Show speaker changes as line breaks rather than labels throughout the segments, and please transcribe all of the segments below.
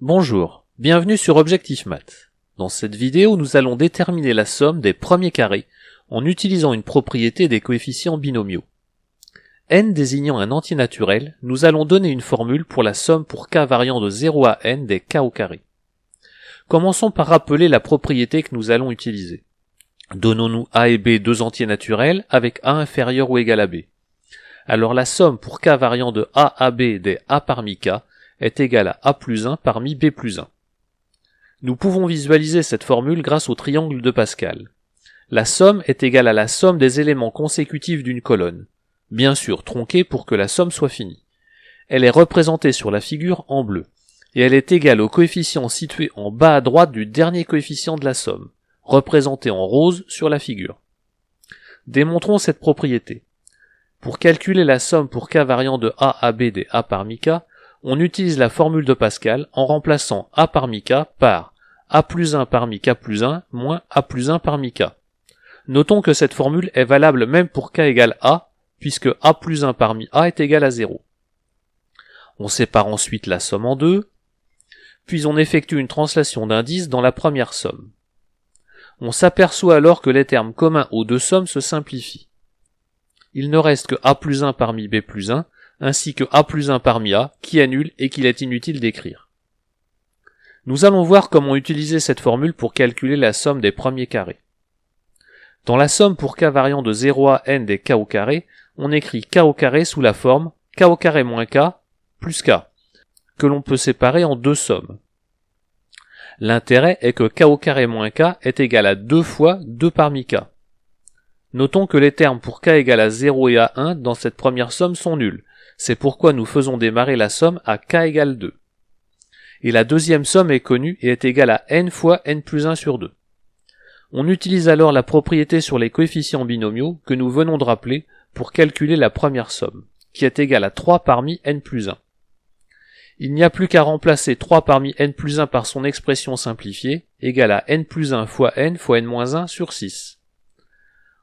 Bonjour, bienvenue sur Objectif Math. Dans cette vidéo, nous allons déterminer la somme des premiers carrés en utilisant une propriété des coefficients binomiaux. N désignant un entier naturel, nous allons donner une formule pour la somme pour k variant de 0 à n des k au carré. Commençons par rappeler la propriété que nous allons utiliser. Donnons-nous a et b deux entiers naturels avec a inférieur ou égal à b. Alors la somme pour k variant de a à b des a parmi k est égale à a plus 1 parmi b plus 1. Nous pouvons visualiser cette formule grâce au triangle de Pascal. La somme est égale à la somme des éléments consécutifs d'une colonne, bien sûr tronquée pour que la somme soit finie. Elle est représentée sur la figure en bleu, et elle est égale au coefficient situé en bas à droite du dernier coefficient de la somme, représenté en rose sur la figure. Démontrons cette propriété. Pour calculer la somme pour k variant de a à b des a parmi k, on utilise la formule de Pascal en remplaçant a parmi k par a plus 1 parmi k plus 1 moins a plus 1 parmi k. Notons que cette formule est valable même pour k égale a, puisque a plus 1 parmi a est égal à 0. On sépare ensuite la somme en deux, puis on effectue une translation d'indice dans la première somme. On s'aperçoit alors que les termes communs aux deux sommes se simplifient. Il ne reste que a plus 1 parmi b plus 1, ainsi que a plus 1 parmi a, qui est nul et qu'il est inutile d'écrire. Nous allons voir comment utiliser cette formule pour calculer la somme des premiers carrés. Dans la somme pour k variant de 0 à n des k au carré, on écrit k au carré sous la forme k au carré moins k plus k, que l'on peut séparer en deux sommes. L'intérêt est que k au carré moins k est égal à 2 fois 2 parmi k. Notons que les termes pour k égale à 0 et à 1 dans cette première somme sont nuls. C'est pourquoi nous faisons démarrer la somme à k égale 2. Et la deuxième somme est connue et est égale à n fois n plus 1 sur 2. On utilise alors la propriété sur les coefficients binomiaux que nous venons de rappeler pour calculer la première somme, qui est égale à 3 parmi n plus 1. Il n'y a plus qu'à remplacer 3 parmi n plus 1 par son expression simplifiée, égale à n plus 1 fois n moins 1 sur 6.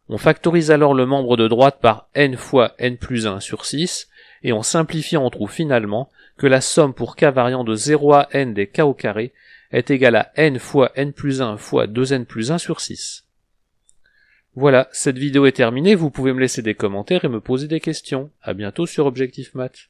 On factorise alors le membre de droite par n fois n plus 1 sur 6, et en simplifiant on trouve finalement que la somme pour k variant de 0 à n des k au carré est égale à n fois n plus 1 fois 2n plus 1 sur 6. Voilà, cette vidéo est terminée, vous pouvez me laisser des commentaires et me poser des questions. À bientôt sur Objectif Math.